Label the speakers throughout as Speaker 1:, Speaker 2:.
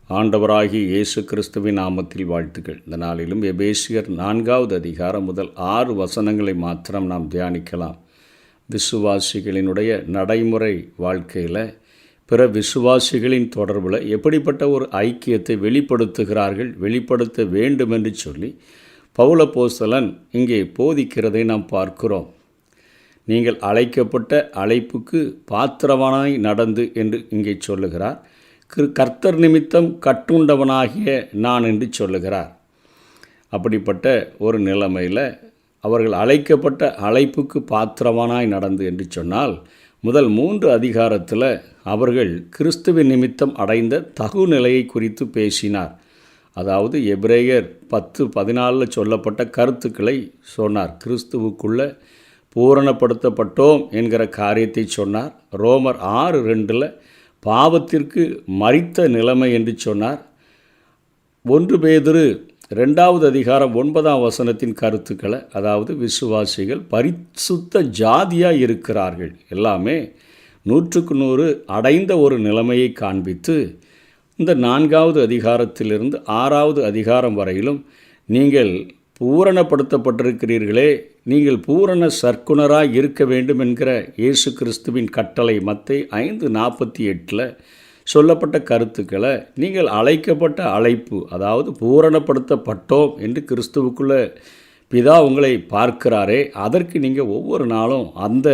Speaker 1: ஆண்டவராகிய இயேசு கிறிஸ்துவின் நாமத்தில் வாழ்த்துக்கள். இந்த நாளிலும் எபேசியர் 4வது அதிகாரம் முதல் 6 வசனங்களை மாத்திரம் நாம் தியானிக்கலாம். விசுவாசிகளினுடைய நடைமுறை வாழ்க்கையில் பிற விசுவாசிகளின் தொடர்பில் எப்படிப்பட்ட ஒரு ஐக்கியத்தை வெளிப்படுத்துகிறார்கள், வெளிப்படுத்த வேண்டும் என்று சொல்லி பவுலப்போஸ்தலன் இங்கே போதிக்கிறதை நாம் பார்க்கிறோம். நீங்கள் அழைக்கப்பட்ட அழைப்புக்கு பாத்திரவானாய் நடந்து என்று இங்கே சொல்லுகிறார். கர்த்தர் நிமித்தம் கட்டுண்டவனாகிய நான் என்று சொல்லுகிறார். அப்படிப்பட்ட ஒரு நிலைமையில் அவர்கள் அழைக்கப்பட்ட அழைப்புக்கு பாத்திரவானாய் நடந்து என்று சொன்னால், முதல் 3 அதிகாரத்தில் அவர்கள் கிறிஸ்துவின் நிமித்தம் அடைந்த தகுநிலையை குறித்து பேசினார். அதாவது எபிரேயர் 10:14 சொல்லப்பட்ட கருத்துக்களை சொன்னார். கிறிஸ்துவுக்குள்ளே பூரணப்படுத்தப்பட்டோம் என்கிற காரியத்தை சொன்னார். ரோமர் 6:2 பாவத்திற்கு மரித்த நிலைமை என்று சொன்னார். 1 பேதுரு 2வது அதிகாரம் 9ஆம் வசனத்தின் கருத்துக்களை, அதாவது விசுவாசிகள் பரிசுத்த ஜாதியாக இருக்கிறார்கள், எல்லாமே 100க்கு 100 அடைந்த ஒரு நிலைமையை காண்பித்து, இந்த 4வது அதிகாரத்திலிருந்து 6வது அதிகாரம் வரையிலும் நீங்கள் பூரணப்படுத்தப்பட்டிருக்கிறீர்களே, நீங்கள் பூரண சற்குணராக இருக்க வேண்டும் என்கிற இயேசு கிறிஸ்துவின் கட்டளை மத்தேயு 5:48 சொல்லப்பட்ட கருத்துக்களை, நீங்கள் அழைக்கப்பட்ட அழைப்பு, அதாவது பூரணப்படுத்தப்பட்டோம் என்று கிறிஸ்துவுக்குள்ளே பிதா உங்களை பார்க்கிறாரே, அதற்கு நீங்கள் ஒவ்வொரு நாளும் அந்த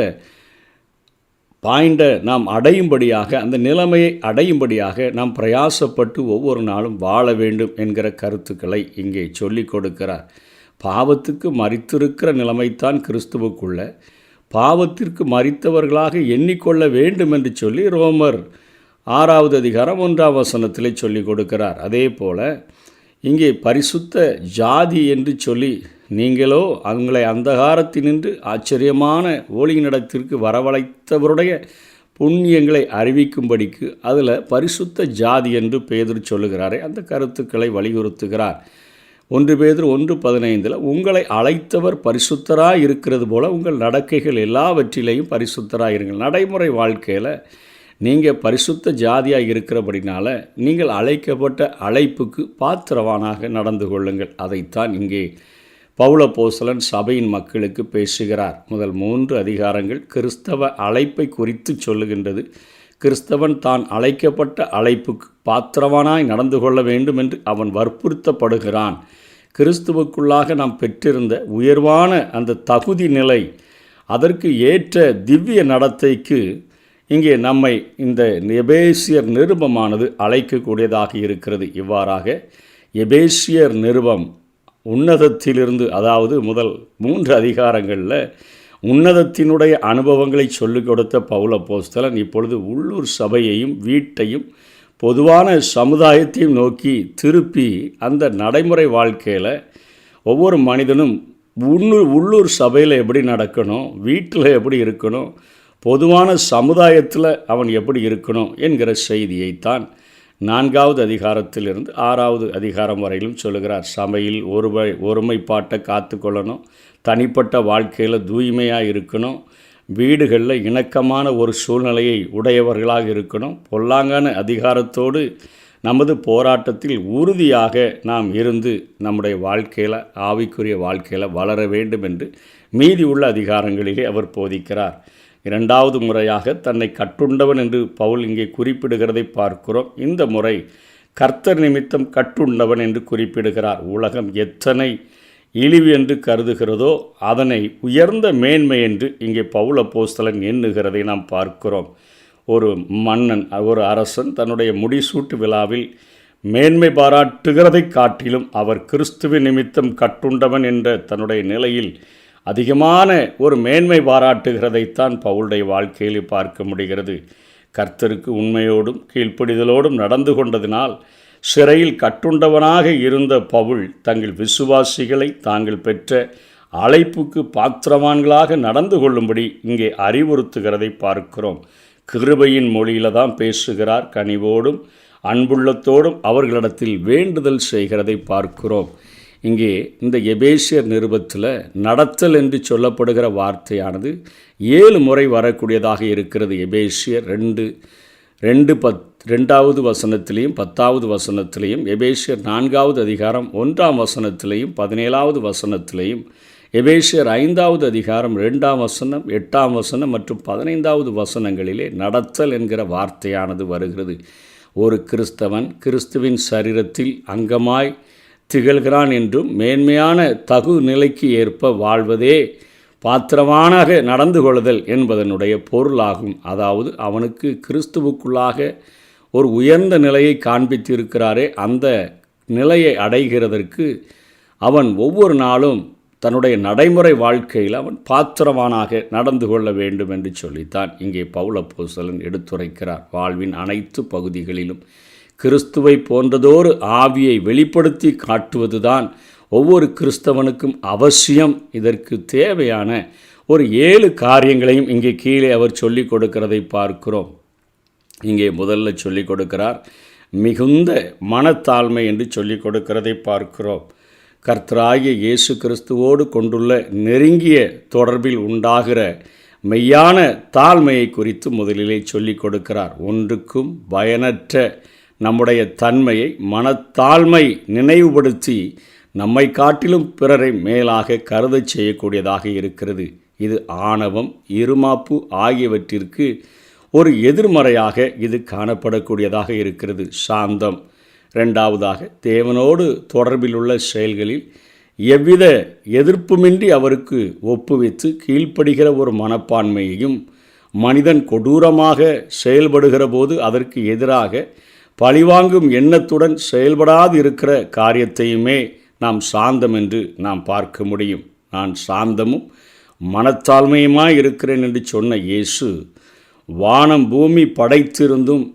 Speaker 1: பாயிண்டை நாம் அடையும்படியாக, அந்த நிலைமையை அடையும்படியாக நாம் பிரயாசப்பட்டு ஒவ்வொரு நாளும் வாழ வேண்டும் என்கிற கருத்துக்களை இங்கே சொல்லிக் கொடுக்கிறார். பாவத்துக்கு மரித்திருக்கிற நிலைமைத்தான் கிறிஸ்துவுக்குள்ள பாவத்திற்கு மரித்தவர்களாக எண்ணிக்கொள்ள வேண்டும் என்று சொல்லி ரோமர் 6வது அதிகாரம் 1ஆம் வசனத்திலே சொல்லிக் கொடுக்கிறார். அதே போல் இங்கே பரிசுத்த ஜாதி என்று சொல்லி, நீங்களோ அவங்களை அந்தகாரத்தினின்று ஆச்சரியமான ஒளியினிடத்திற்கு வரவழைத்தவருடைய புண்ணியங்களை அறிவிக்கும்படிக்கு அதில் பரிசுத்த ஜாதி என்று பேதுரு சொல்லுகிறாரே, அந்த கருத்துக்களை வலியுறுத்துகிறார். 1 பேதுரு 1:15 உங்களை அழைத்தவர் பரிசுத்தராக இருக்கிறது போல உங்கள் நடக்கைகள் எல்லாவற்றிலையும் பரிசுத்தராக இருங்கள். நடைமுறை வாழ்க்கையில் நீங்கள் பரிசுத்த ஜாதியாக இருக்கிறபடினால நீங்கள் அழைக்கப்பட்ட அழைப்புக்கு பாத்திரவானாக நடந்து கொள்ளுங்கள். அதைத்தான் இங்கே பவுலப்போஸ்தலன் சபையின் மக்களுக்கு பேசுகிறார். முதல் 3 அதிகாரங்கள் கிறிஸ்தவ அழைப்பை குறித்து சொல்லுகின்றது. கிறிஸ்தவன் தான் அழைக்கப்பட்ட அழைப்புக்கு பாத்திரவானாய் நடந்து கொள்ள வேண்டும் என்று அவன் வற்புறுத்தப்படுகிறான். கிறிஸ்துவுக்குள்ளாக நாம் பெற்றிருந்த உயர்வான அந்த தகுதி நிலை, அதற்கு ஏற்ற திவ்ய நடத்தைக்கு இங்கே நம்மை இந்த எபேசியர் நிருபமானது அழைக்கக்கூடியதாக இருக்கிறது. இவ்வாறாக எபேசியர் நிருபம் உன்னதத்திலிருந்து, அதாவது முதல் 3 அதிகாரங்களில் உன்னதத்தினுடைய அனுபவங்களை சொல்லிக் கொடுத்த பவுலப்போஸ்தலன் இப்பொழுது உள்ளூர் சபையையும் வீட்டையும் பொதுவான சமுதாயத்தையும் நோக்கி திருப்பி அந்த நடைமுறை வாழ்க்கையில் ஒவ்வொரு மனிதனும் உள்ளூர் சபையில் எப்படி நடக்கணும், வீட்டில் எப்படி இருக்கணும், பொதுவான சமுதாயத்தில் அவன் எப்படி இருக்கணும் என்கிற செய்தியைத்தான் 4வது அதிகாரத்திலிருந்து 6வது அதிகாரம் வரையிலும் சொல்லுகிறார். சபையில் ஒருமைப்பாட்டை காத்து கொள்ளணும், தனிப்பட்ட வாழ்க்கையில் தூய்மையாக இருக்கணும், வீடுகளில் இணக்கமான ஒரு சூழ்நிலையை உடையவர்களாக இருக்கணும், பொல்லாங்கான அதிகாரத்தோடு நமது போராட்டத்தில் உறுதியாக நாம் இருந்து நம்முடைய வாழ்க்கையில், ஆவிக்குரிய வாழ்க்கையில் வளர வேண்டும் என்று மீதி உள்ள அதிகாரங்களிலே அவர் போதிக்கிறார். 2வது முறையாக தன்னை கட்டுண்டவன் என்று பவுல் இங்கே குறிப்பிடுகிறதை பார்க்கிறோம். இந்த முறை கர்த்தர் நிமித்தம் கட்டுண்டவன் என்று குறிப்பிடுகிறார். உலகம் எத்தனை இழிவு என்று கருதுகிறதோ அதனை உயர்ந்த மேன்மை என்று இங்கே பவுலப்போஸ்தலன் எண்ணுகிறதை நாம் பார்க்கிறோம். ஒரு மன்னன், ஒரு அரசன் தன்னுடைய முடிசூட்டு விழாவில் மேன்மை பாராட்டுகிறதை காட்டிலும் அவர் கிறிஸ்துவின் நிமித்தம் கட்டுண்டவன் என்ற தன்னுடைய நிலையில் அதிகமான ஒரு மேன்மை பாராட்டுகிறதைத்தான் பவுலுடைய வாழ்க்கையில் பார்க்க முடிகிறது. கர்த்தருக்கு உண்மையோடும் கீழ்ப்படிதலோடும் நடந்து கொண்டதினால் சிறையில் கட்டுண்டவனாக இருந்த பவுல் தங்கள் விசுவாசிகளை தாங்கள் பெற்ற அழைப்புக்கு பாத்திரவான்களாக நடந்து கொள்ளும்படி இங்கே அறிவுறுத்துகிறதை பார்க்கிறோம். கிருபையின் மொழியில் தான் பேசுகிறார். கனிவோடும் அன்புள்ளத்தோடும் அவர்களிடத்தில் வேண்டுதல் செய்கிறதை பார்க்கிறோம். இங்கே இந்த எபேசியர் நிருபத்தில் நடத்தல் என்று சொல்லப்படுகிற வார்த்தையானது 7 முறை வரக்கூடியதாக இருக்கிறது. எபேசியர் 2வது வசனத்திலையும் 10வது வசனத்திலையும், எபேசியர் 4வது அதிகாரம் 1ஆம் வசனத்திலையும் 17வது வசனத்திலையும், எபேசியர் 5வது அதிகாரம் 2ஆம் வசனம் 8ஆம் வசனம் மற்றும் 15வது வசனங்களிலே நடத்தல் என்கிற வார்த்தையானது வருகிறது. ஒரு கிறிஸ்தவன் கிறிஸ்துவின் சரீரத்தில் அங்கமாய் திகழ்கிறான் என்றும் மேன்மையான தகு நிலைக்கு ஏற்ப வாழ்வதே பாத்திரமானாக நடந்து கொள்ளுதல் என்பதனுடைய பொருளாகும். அதாவது அவனுக்கு கிறிஸ்துவுக்குள்ளாக ஒரு உயர்ந்த நிலையை காண்பித்திருக்கிறாரே, அந்த நிலையை அடைகிறதற்கு அவன் ஒவ்வொரு நாளும் தன்னுடைய நடைமுறை வாழ்க்கையில் அவன் பாத்திரவானாக நடந்து கொள்ள வேண்டும் என்று சொல்லித்தான் இங்கே பவுல் அப்போஸ்தலன் எடுத்துரைக்கிறார். வாழ்வின் அனைத்து பகுதிகளிலும் கிறிஸ்துவை போன்றதோரு ஆவியை வெளிப்படுத்தி காட்டுவதுதான் ஒவ்வொரு கிறிஸ்தவனுக்கும் அவசியம். இதற்கு தேவையான ஒரு 7 காரியங்களையும் இங்கே கீழே அவர் சொல்லிக் கொடுக்கிறதை பார்க்கிறோம். இங்கே முதல்ல சொல்லிக் கொடுக்கிறார், மிகுந்த மனத்தாழ்மை என்று சொல்லிக் கொடுக்கிறதை பார்க்கிறோம். கர்த்தராகிய இயேசு கிறிஸ்துவோடு கொண்டுள்ள நெருங்கிய தொடர்பில் உண்டாகிற மெய்யான தாழ்மையை குறித்து முதலிலே சொல்லிக் கொடுக்கிறார். ஒன்றுக்கும் பயனற்ற நம்முடைய தன்மையை மனத்தாழ்மை நினைவுபடுத்தி நம்மை காட்டிலும் பிறரை மேலாக கருதச் செய்யக்கூடியதாக இருக்கிறது. இது ஆணவம், இருமாப்பு ஆகியவற்றிற்கு ஒரு எதிர்மறையாக இது காணப்படக்கூடியதாக இருக்கிறது. சாந்தம். 2வதாக தேவனோடு தொடர்பில் உள்ள செயல்களில் எவ்வித எதிர்ப்புமின்றி அவருக்கு ஒப்புவித்து கீழ்ப்படுகிற ஒரு மனப்பான்மையையும், மனிதன் கொடூரமாக செயல்படுகிற போது அதற்கு எதிராக பழிவாங்கும் எண்ணத்துடன் செயல்படாது இருக்கிற காரியத்தையுமே நாம் சாந்தம் என்று நாம் பார்க்க முடியும். நான் சாந்தமும் மனத்தாழ்மையுமாய் இருக்கிறேன் என்று சொன்ன இயேசு வானம் பூமி படைத்திருந்தும்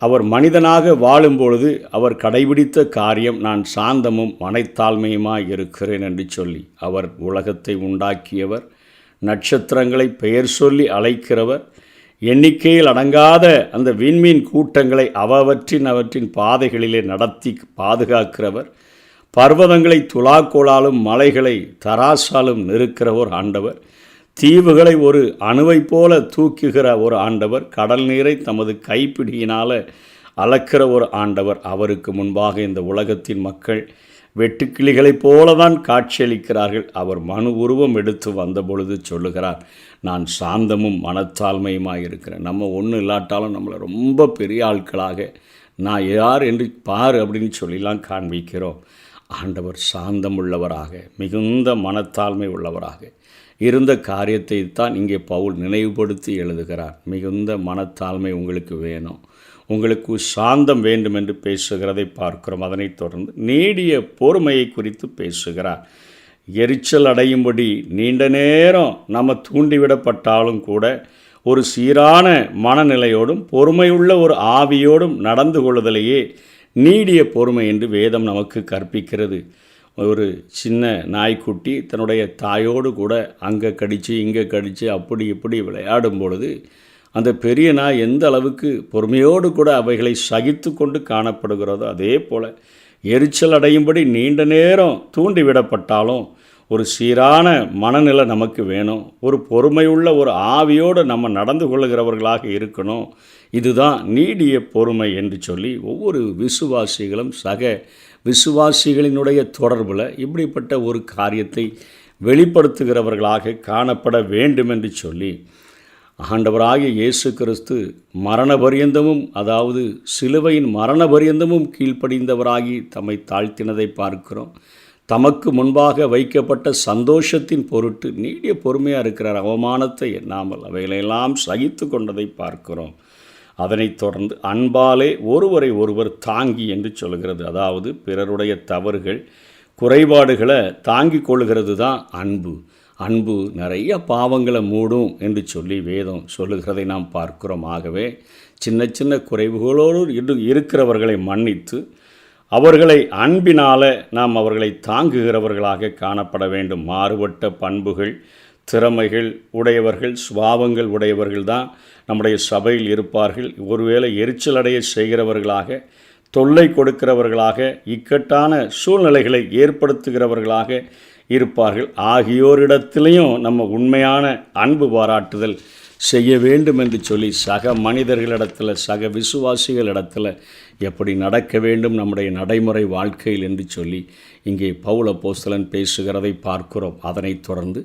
Speaker 1: அவர் மனிதனாக வாழும் பொழுது அவர் கடைபிடித்த காரியம் நான் சாந்தமும் மனத்தாழ்மையுமாய் இருக்கிறேன் என்று சொல்லி. அவர் உலகத்தை உண்டாக்கியவர், நட்சத்திரங்களை பெயர் சொல்லி அழைக்கிறவர், எண்ணிக்கையில் அடங்காத அந்த விண்மீன் கூட்டங்களை அவற்றின் பாதைகளிலே நடத்தி பாதுகாக்கிறவர், பர்வதங்களை துலாக்கோளாலும் மலைகளை தராசாலும் நெருக்கிற ஒரு ஆண்டவர், தீவுகளை ஒரு அணுவை போல தூக்குகிற ஒரு ஆண்டவர், கடல் நீரை தமது கைப்பிடியினால் அளக்கிற ஒரு ஆண்டவர். அவருக்கு முன்பாக இந்த உலகத்தின் மக்கள் வெட்டுக்கிளிகளைப் போல தான் காட்சியளிக்கிறார்கள். அவர் மனு உருவம் எடுத்து வந்த பொழுது சொல்லுகிறார், நான் சாந்தமும் மனத்தாழ்மையுமாக இருக்கிறேன். நம்ம ஒன்றும் இல்லாட்டாலும் நம்மளை ரொம்ப பெரிய ஆட்களாக நான் யார் என்று பார் அப்படின்னு சொல்லிலாம் காண்பிக்கிறோம். ஆண்டவர் சாந்தம் உள்ளவராக, மிகுந்த மனத்தாழ்மை உள்ளவராக இருந்த காரியத்தை தான் இங்கே பவுல் நினைவுபடுத்தி எழுதுகிறார். மிகுந்த மனத்தாழ்மை உங்களுக்கு வேணும், உங்களுக்கு சாந்தம் வேண்டும் என்று பேசுகிறதை பார்க்கிறோம். அதனைத் தொடர்ந்து நீடிய பொறுமையை குறித்து பேசுகிறார். எரிச்சல் அடையும்படி நீண்ட நேரம் நம்ம தூண்டிவிடப்பட்டாலும் கூட ஒரு சீரான மனநிலையோடும் பொறுமையுள்ள ஒரு ஆவியோடும் நடந்து கொள்ளுதலையே நீடிய பொறுமை என்று வேதம் நமக்கு கற்பிக்கிறது. ஒரு சின்ன நாய்க்குட்டி தன்னுடைய தாயோடு கூட அங்கே கடித்து இங்கே கடித்து அப்படி இப்படி விளையாடும் பொழுது அந்த பெரிய நாய் எந்த அளவுக்கு பொறுமையோடு கூட அவைகளை சகித்து கொண்டு காணப்படுகிறதோ அதே போல் எரிச்சல் அடையும்படி நீண்ட நேரம் தூண்டிவிடப்பட்டாலும் ஒரு சீரான மனநிலை நமக்கு வேணும். ஒரு பொறுமையுள்ள ஒரு ஆவியோடு நம்ம நடந்து கொள்ளுகிறவர்களாக இருக்கணும். இதுதான் நீடிய பொறுமை என்று சொல்லி ஒவ்வொரு விசுவாசிகளும் சக விசுவாசிகளினுடைய தொடர்பில் இப்படிப்பட்ட ஒரு காரியத்தை வெளிப்படுத்துகிறவர்களாக காணப்பட வேண்டும் என்று சொல்லி ஆண்டவராகிய இயேசு கிறிஸ்து மரண பரியந்தமும், அதாவது சிலுவையின் மரண பரியந்தமும் கீழ்ப்படிந்தவராகி தம்மை தாழ்த்தினதை பார்க்கிறோம். தமக்கு முன்பாக வைக்கப்பட்ட சந்தோஷத்தின் பொருட்டு நீடிய பொறுமையாக இருக்கிறார். அவமானத்தை எண்ணாமல் அவைகளெல்லாம் சகித்து கொண்டதை பார்க்கிறோம். அதனைத் தொடர்ந்து அன்பாலே ஒருவரை ஒருவர் தாங்கி என்று சொல்கிறது. அதாவது பிறருடைய தவறுகள் குறைபாடுகளை தாங்கி கொள்கிறது தான் அன்பு. அன்பு நிறைய பாவங்களை மூடும் என்று சொல்லி வேதம் சொல்லுகிறதை நாம் பார்க்கிறோம். ஆகவே சின்ன சின்ன குறைவுகளோடு இருக்கிறவர்களை மன்னித்து அவர்களை அன்பினால் நாம் அவர்களை தாங்குகிறவர்களாக காணப்பட வேண்டும். மாறுபட்ட பண்புகள் திறமைகள் உடையவர்கள் சுபாவங்கள் உடையவர்கள் தான் நம்முடைய சபையில் இருப்பார்கள். ஒருவேளை எரிச்சல் அடைய செய்கிறவர்களாக, தொல்லை கொடுக்கிறவர்களாக, இக்கட்டான சூழ்நிலைகளை ஏற்படுத்துகிறவர்களாக இருப்பார்கள். ஆகியோரிடத்திலையும் நம்ம உண்மையான அன்பு பாராட்டுதல் செய்ய வேண்டும் என்று சொல்லி சக மனிதர்களிடத்தில், சக விசுவாசிகளிடத்தில் எப்படி நடக்க வேண்டும் நம்முடைய நடைமுறை வாழ்க்கையில் என்று சொல்லி இங்கே பவுல் அப்போஸ்தலன் பேசுகிறதை பார்க்கிறோம். அதனைத் தொடர்ந்து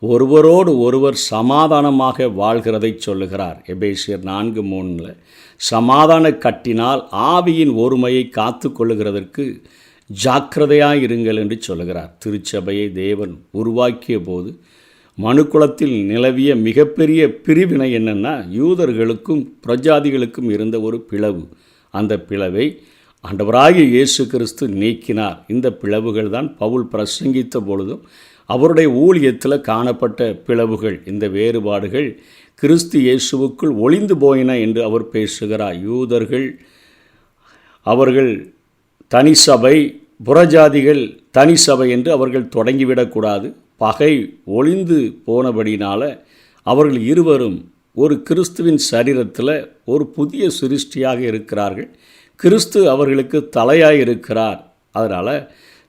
Speaker 1: ஒருவரோடு ஒருவர் சமாதானமாக வாழ்கிறதை சொல்லுகிறார். எபேசியர் 4:3 சமாதான கட்டினால் ஆவியின் ஒருமையை காத்து கொள்ளுகிறதற்கு ஜாக்கிரதையாயிருங்கள் என்று சொல்லுகிறார். திருச்சபையை தேவன் உருவாக்கிய போது மனுக்குலத்தில் நிலவிய மிகப்பெரிய பிரிவினை என்னென்னா, யூதர்களுக்கும் பிரஜாதிகளுக்கும் இருந்த ஒரு பிளவு. அந்த பிளவை ஆண்டவராகிய இயேசு கிறிஸ்து நீக்கினார். இந்த பிளவுகள் தான் பவுல் பிரசங்கித்த பொழுதும் அவருடைய ஊழியத்தில் காணப்பட்ட பிளவுகள். இந்த வேறுபாடுகள் கிறிஸ்து இயேசுவுக்குள் ஒளிந்து போயின என்று அவர் பேசுகிறார். யூதர்கள் அவர்கள் தனி சபை, புறஜாதிகள் தனி சபை என்று அவர்கள் தொடங்கிவிடக்கூடாது. பகை ஒளிந்து போனபடினால் அவர்கள் இருவரும் ஒரு கிறிஸ்துவின் சரீரத்தில் ஒரு புதிய சிருஷ்டியாக இருக்கிறார்கள். கிறிஸ்து அவர்களுக்கு தலையாய் இருக்கிறார். அதனால்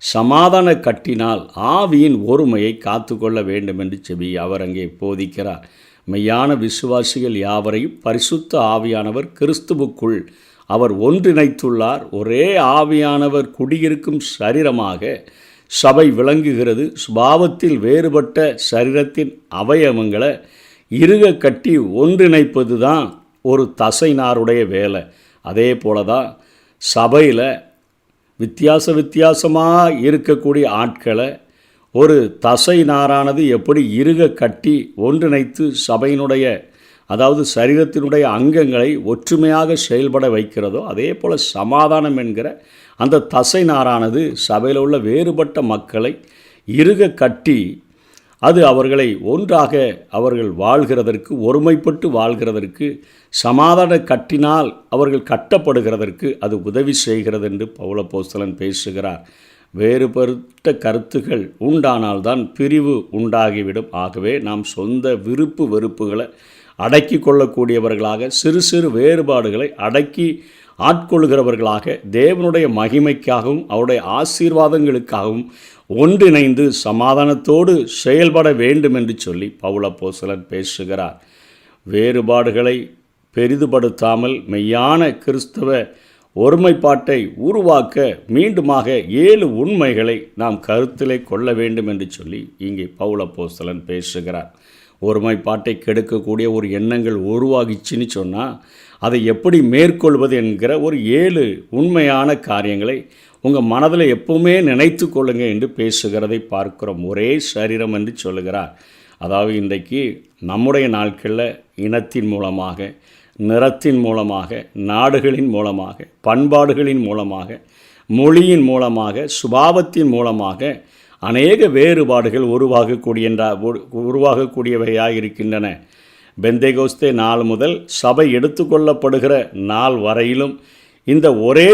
Speaker 1: சமாதான கட்டினால் ஆவியின் ஒருமையை காத்து கொள்ள வேண்டும் என்று சொல்லி அவர் அங்கே போதிக்கிறார். மெய்யான விசுவாசிகள் யாவரையும் பரிசுத்த ஆவியானவர் கிறிஸ்துவுக்குள் அவர் ஒன்றிணைத்துள்ளார். ஒரே ஆவியானவர் குடியிருக்கும் சரீரமாக சபை விளங்குகிறது. சுபாவத்தில் வேறுபட்ட சரீரத்தின் அவயவங்களை இறுக கட்டி ஒன்றிணைப்பது தான் ஒரு தசைநாருடைய வேலை. அதே போல தான் சபையில் வித்தியாசமாக இருக்கக்கூடிய ஆட்களை ஒரு தசை நாரானது எப்படி இறுக கட்டி ஒன்றிணைத்து சபையினுடைய, அதாவது சரீரத்தினுடைய அங்கங்களை ஒற்றுமையாக செயல்பட வைக்கிறதோ, அதே போல் சமாதானம் என்கிற அந்த தசை நாரானது சபையில் உள்ள வேறுபட்ட மக்களை இறுக கட்டி அது அவர்களை ஒன்றாக அவர்கள் வாழ்கிறதற்கு, ஒருமைப்பட்டு வாழ்கிறதற்கு, சமாதான கட்டினால் அவர்கள் கட்டப்படுகிறதற்கு அது உதவி செய்கிறது என்று பவுல் அப்போஸ்தலன் பேசுகிறார். வேறுபட்ட கருத்துக்கள் உண்டானால்தான் பிரிவு உண்டாகிவிடும். ஆகவே நாம் சொந்த விருப்பு வெறுப்புகளை அடக்கி கொள்ளக்கூடியவர்களாக, சிறு சிறு வேறுபாடுகளை அடக்கி ஆட்கொள்கிறவர்களாக, தேவனுடைய மகிமைக்காகவும் அவருடைய ஆசீர்வாதங்களுக்காகவும் ஒன்றிணைந்து சமாதானத்தோடு செயல்பட வேண்டும் என்று சொல்லி பவுல் அப்போஸ்தலன் பேசுகிறார். வேறுபாடுகளை பெரிதுபடுத்தாமல் மெய்யான கிறிஸ்தவ ஒருமைப்பாட்டை உருவாக்க மீண்டுமாக 7 உண்மைகளை நாம் கருத்திலே கொள்ள வேண்டும் என்று சொல்லி இங்கே பவுல் அப்போஸ்தலன் பேசுகிறார். ஒருமைப்பாட்டை கெடுக்கக்கூடிய ஒரு எண்ணங்கள் உருவாகிச்சுன்னு சொன்னால் அதை எப்படி மேற்கொள்வது என்கிற ஒரு 7 உண்மையான காரியங்களை உங்கள் மனதில் எப்பவுமே நினைத்து கொள்ளுங்க என்று பேசுகிறதை பார்க்கிறோம். ஒரே சரீரம் என்று சொல்லுகிறார். அதாவது இன்றைக்கு நம்முடைய நாட்களில் இனத்தின் மூலமாக, நிறத்தின் மூலமாக, நாடுகளின் மூலமாக, பண்பாடுகளின் மூலமாக, மொழியின் மூலமாக, சுபாவத்தின் மூலமாக அநேக வேறுபாடுகள் உருவாகக்கூடியவையாக இருக்கின்றன. பெந்தேகோஸ்தே நாள் முதல் சபை எடுத்துக்கொள்ளப்படுகிற நாள் வரையிலும் இந்த ஒரே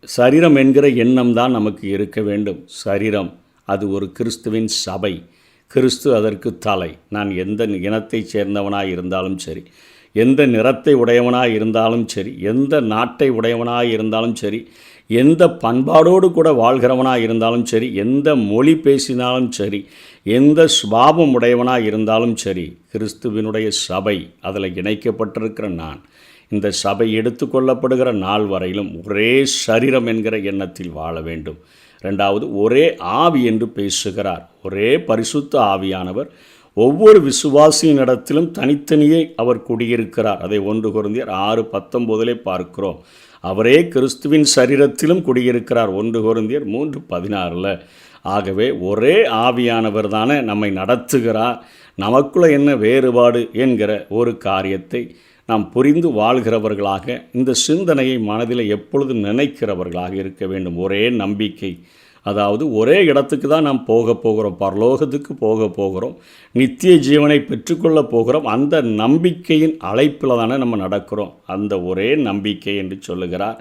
Speaker 1: சரீரம் என்கிற எண்ணம் தான் நமக்கு இருக்க வேண்டும். சரீரம் அது ஒரு கிறிஸ்துவின் சபை. கிறிஸ்து அதற்கு தலை. நான் எந்த இனத்தைச் சேர்ந்தவனாக இருந்தாலும் சரி, எந்த நிறத்தை உடையவனாக இருந்தாலும் சரி, எந்த நாட்டை உடையவனாக இருந்தாலும் சரி, எந்த பண்பாடோடு கூட வாழ்கிறவனாக இருந்தாலும் சரி, எந்த மொழி பேசினாலும் சரி, எந்த சுபாவம் உடையவனாக இருந்தாலும் சரி, கிறிஸ்துவினுடைய சபை அதில் இணைக்கப்பட்டிருக்கிற நான், இந்த சபை எடுத்துக்கொள்ளப்படுகிற நாள் வரையிலும் ஒரே சரீரம் என்கிற எண்ணத்தில் வாழ வேண்டும். 2வது, ஒரே ஆவி என்று பேசுகிறார். ஒரே பரிசுத்த ஆவியானவர் ஒவ்வொரு விசுவாசியினிடத்திலும் தனித்தனியே அவர் குடியிருக்கிறார். அதை 1 கொரிந்தியர் 6:19 பார்க்கிறோம். அவரே கிறிஸ்துவின் சரீரத்திலும் குடியிருக்கிறார். 1 கொரிந்தியர் 3:16. ஆகவே ஒரே ஆவியானவர் தானே நம்மை நடத்துகிறார். நமக்குள்ள என்ன வேறுபாடு என்கிற ஒரு காரியத்தை நாம் புரிந்து வாழ்கிறவர்களாக, இந்த சிந்தனையை மனதில் எப்பொழுதும் நினைக்கிறவர்களாக இருக்க வேண்டும். ஒரே நம்பிக்கை, அதாவது ஒரே இடத்துக்கு தான் நாம் போகிறோம், பரலோகத்துக்கு போகிறோம், நித்திய ஜீவனை பெற்றுக்கொள்ள போகிறோம். அந்த நம்பிக்கையின் அழைப்பில் தானே நம்ம நடக்கிறோம். அந்த ஒரே நம்பிக்கை என்று சொல்லுகிறார்.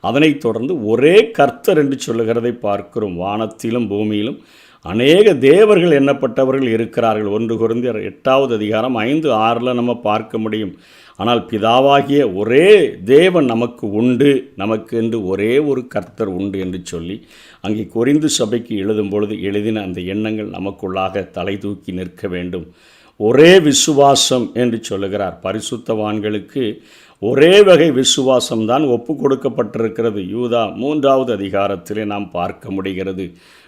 Speaker 1: அதனைத் தொடர்ந்து ஒரே கர்த்தர் என்று சொல்லுகிறதை பார்க்கிறோம். வானத்திலும் பூமியிலும் அநேக தேவர்கள் எண்ணப்பட்டவர்கள் இருக்கிறார்கள். 1 கொரிந்தியர் 8வது அதிகாரம் 5-6 நம்ம பார்க்க முடியும். ஆனால் பிதாவாகிய ஒரே தேவன் நமக்கு உண்டு, நமக்கு என்று ஒரே ஒரு கர்த்தர் உண்டு என்று சொல்லி அங்கே கொரிந்து சபைக்கு எழுதும் பொழுது எழுதின அந்த எண்ணங்கள் நமக்குள்ளாக தலை தூக்கி நிற்க வேண்டும். ஒரே விசுவாசம் என்று சொல்லுகிறார். பரிசுத்தவான்களுக்கு ஒரே வகை விசுவாசம்தான் ஒப்பு கொடுக்கப்பட்டிருக்கிறது. யூதா 3வது அதிகாரத்திலே நாம் பார்க்க முடிகிறது.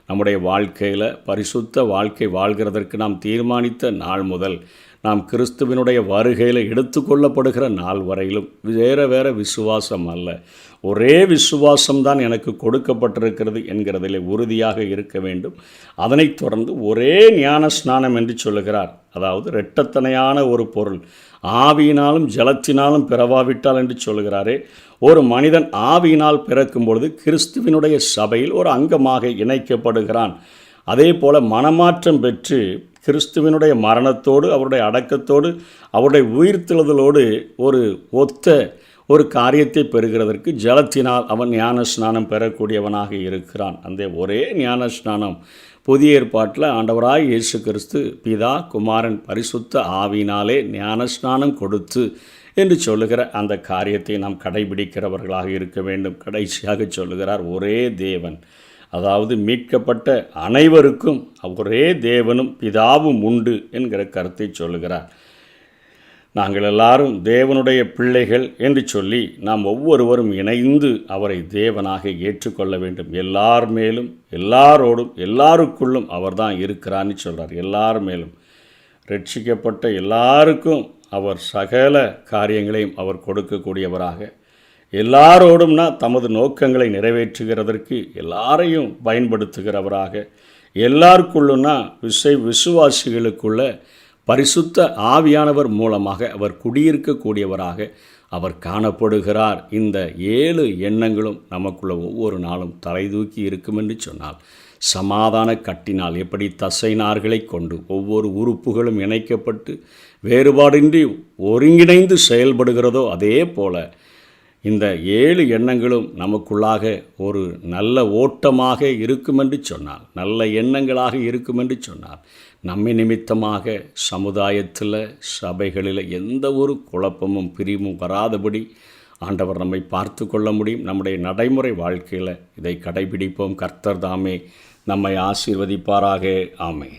Speaker 1: நம்முடைய வாழ்க்கையில் பரிசுத்த வாழ்க்கை வாழ்கிறதற்கு நாம் தீர்மானித்த நாள் முதல் நாம் கிறிஸ்துவினுடைய வருகையில் எடுத்துக்கொள்ளப்படுகிற நாள் வரையிலும் வேறு விசுவாசம் அல்ல, ஒரே விசுவாசம்தான் எனக்கு கொடுக்கப்பட்டிருக்கிறது என்கிறதில் உறுதியாக இருக்க வேண்டும். அதனைத் தொடர்ந்து ஒரே ஞான ஸ்நானம் என்று சொல்லுகிறார். அதாவது இரட்டத்தனையான ஒரு பொருள், ஆவியினாலும் ஜலத்தினாலும் பிறவாவிட்டால் என்று சொல்லுகிறாரே. ஒரு மனிதன் ஆவியினால் பிறக்கும் பொழுது கிறிஸ்துவினுடைய சபையில் ஒரு அங்கமாக இணைக்கப்படுகிறான். அதே போல் மனமாற்றம் பெற்று கிறிஸ்துவினுடைய மரணத்தோடு அவருடைய அடக்கத்தோடு அவருடைய உயிர்த்தெழுதலோடு ஒரு காரியத்தை பெறுகிறதற்கு ஜலத்தினால் அவன் ஞான ஸ்நானம் பெறக்கூடியவனாக இருக்கிறான். அந்த ஒரே ஞான ஸ்நானம் புதிய ஏற்பாட்டில் ஆண்டவராய் இயேசு கிறிஸ்து பிதா குமாரன் பரிசுத்த ஆவியினாலே ஞான ஸ்நானம் கொடுத்து என்று சொல்லுகிற அந்த காரியத்தை நாம் கடைபிடிக்கிறவர்களாக இருக்க வேண்டும். கடைசியாக சொல்லுகிறார், ஒரே தேவன், அதாவது மீட்கப்பட்ட அனைவருக்கும் ஒரே தேவனும் பிதாவும் உண்டு என்கிற கருத்தை சொல்லுகிறார். நாங்கள் எல்லாரும் தேவனுடைய பிள்ளைகள் என்று சொல்லி நாம் ஒவ்வொருவரும் இணைந்து அவரை தேவனாக ஏற்றுக்கொள்ள வேண்டும். எல்லார் மேலும் எல்லாரோடும் எல்லாருக்குள்ளும் அவர் தான் இருக்கிறான்னு சொல்கிறார். எல்லார் மேலும் ரட்சிக்கப்பட்ட எல்லாருக்கும் அவர் சகல காரியங்களையும் அவர் கொடுக்கக்கூடியவராக, எல்லாரோடும்னா தமது நோக்கங்களை நிறைவேற்றுகிறதற்கு எல்லாரையும் பயன்படுத்துகிறவராக, எல்லாருக்குள்ளுன்னா விசுவாசிகளுக்குள்ள பரிசுத்த ஆவியானவர் மூலமாக அவர் குடியிருக்கக்கூடியவராக அவர் காணப்படுகிறார். இந்த 7 எண்ணங்களும் நமக்குள்ள ஒவ்வொரு நாளும் தலை தூக்கி இருக்கும் என்று சொன்னால், சமாதான கட்டினால் எப்படி தசை நார்களை கொண்டு ஒவ்வொரு உறுப்புகளும் இணைக்கப்பட்டு வேறுபாடின்றி ஒருங்கிணைந்து செயல்படுகிறதோ, அதே போல இந்த 7 எண்ணங்களும் நமக்குள்ளாக ஒரு நல்ல ஓட்டமாக இருக்குமென்று சொன்னால், நல்ல எண்ணங்களாக இருக்குமென்று சொன்னால், நம்மை நிமித்தமாக சமுதாயத்தில் சபைகளில் எந்த ஒரு குழப்பமும் பிரிவும் வராதபடி ஆண்டவர் நம்மை பார்த்து கொள்ள முடியும். நம்முடைய நடைமுறை வாழ்க்கையில் இதை கடைபிடிப்போம். கர்த்தர் தாமே நம்மை ஆசீர்வதிப்பாராக. ஆமென்.